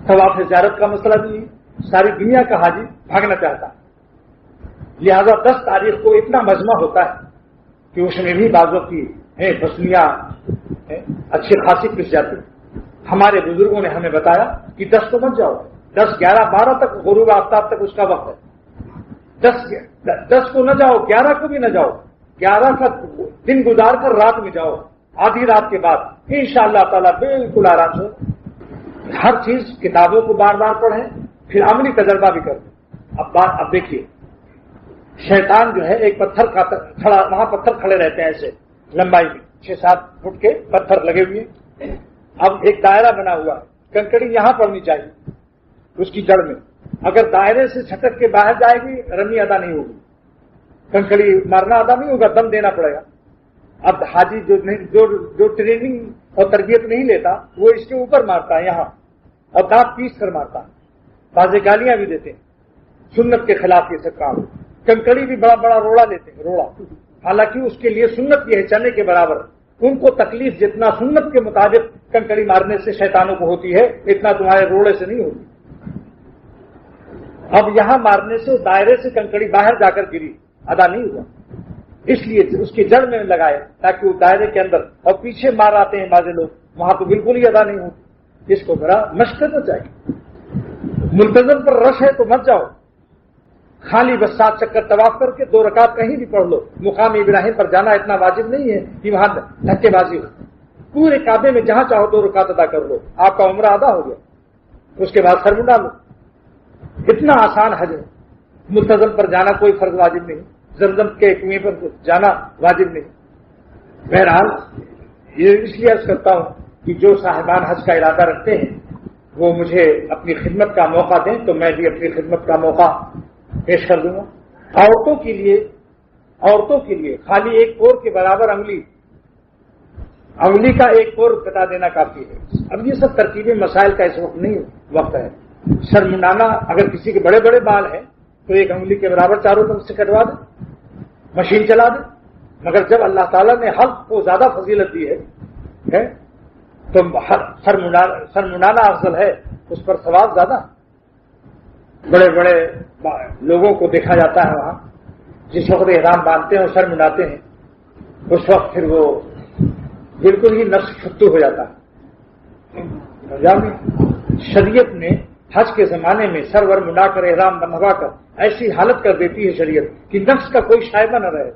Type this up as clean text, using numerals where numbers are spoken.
طواف زیارت کا مسئلہ بھی ہے، ساری دنیا کا حاجی بھاگنا چاہتا ہے، لہذا 10 تاریخ کو اتنا مجمع ہوتا ہے کہ اس میں بھی بازوں کی بسنیاں اچھی خاصی پس جاتی. ہمارے بزرگوں نے ہمیں بتایا کہ 10 کو مت جاؤ، 10 11 12 تک غروب آفتاب تک اس کا وقت ہے. 10 کو نہ جاؤ، 11 کو بھی نہ جاؤ، 11 کا دن گزار کر رات میں جاؤ، آدھی رات کے بعد انشاءاللہ تعالیٰ بالکل آرام سے. ہر چیز کتابوں کو بار بار پڑھیں، پھر عملی تجربہ بھی کریں. اب دیکھیے، شیطان جو ہے ایک پتھر کا کھڑا، وہاں پتھر کھڑے رہتے ہیں ایسے لمبائی میں 6-7 فٹ کے پتھر لگے ہوئے. اب ایک دائرہ بنا ہوا ہے، کنکڑی یہاں پڑنی چاہیے اس کی جڑ میں. اگر دائرے سے چھٹک کے باہر جائے گی رمی ادا نہیں ہوگی، کنکڑی مارنا ادا نہیں ہوگا، دم دینا پڑے گا. اب حاجی جو ٹریننگ اور تربیت نہیں لیتا وہ اس کے اوپر مارتا ہے یہاں، اور دانت پیس کر مارتا ہے، بازے گالیاں بھی دیتے ہیں. سنت کے خلاف یہ سب کام. کنکڑی بھی بڑا بڑا روڑا لیتے ہیں، روڑا، حالانکہ اس کے لیے سنت یہ ہے چنے کے برابر. ان کو تکلیف جتنا سنت کے مطابق کنکڑی مارنے سے شیطانوں کو ہوتی ہے اتنا تمہارے روڑے سے نہیں ہوتی. اب یہاں مارنے سے دائرے سے کنکڑی باہر جا کر گری، ادا نہیں ہوا، اس لیے اس کی جڑ میں لگائے تاکہ وہ دائرے کے اندر. اور پیچھے مار آتے ہیں بعض لوگ، وہاں تو بالکل ہی ادا نہیں ہوتی. اس کو ذرا مشق کرنا چاہیے. ملتزم پر رش ہے تو مت جاؤ، خالی بس 7 چکر طواف کر کے 2 رکعت کہیں بھی پڑھ لو. مقام ابراہیم پر جانا اتنا واجب نہیں ہے کہ وہاں دھکے بازی ہو. پورے کعبے میں جہاں چاہو 2 رکعت ادا کر لو، آپ کا عمرہ ادا ہو گیا. اس کے بعد سر منڈا لو. اتنا آسان حج ہے. ملتزم پر جانا کوئی فرض واجب نہیں، زمزم کے کنویں پر جانا واجب نہیں. بہرحال یہ اس لیے عرض کرتا ہوں کہ جو صاحبان حج کا ارادہ رکھتے ہیں وہ مجھے اپنی خدمت کا موقع دیں تو میں بھی اپنی خدمت کا موقع پیش کر دوں گا. عورتوں کے لیے خالی 1 پور کے برابر انگلی کا 1 پور بتا دینا کافی ہے. اب یہ سب ترکیبی مسائل کا اس وقت نہیں وقت ہے. سر منڈانا اگر کسی کے بڑے بڑے بال ہیں تو 1 انگلی کے برابر چاروں طرف سے کٹوا دیں، مشین چلا دیں. مگر جب اللہ تعالیٰ نے حلق کو زیادہ فضیلت دی ہے تو سر منڈانا افضل ہے، اس پر ثواب زیادہ. بڑے بڑے لوگوں کو دیکھا جاتا ہے وہاں جس وقت احرام باندھتے ہیں اور سر منڈاتے ہیں، اس وقت پھر وہ بالکل ہی نفس فتو ہو جاتا ہے. شریعت نے حج کے زمانے میں سر ور منڈا کر احرام بندھوا کر ایسی حالت کر دیتی ہے شریعت کہ نفس کا کوئی شائبہ نہ رہے.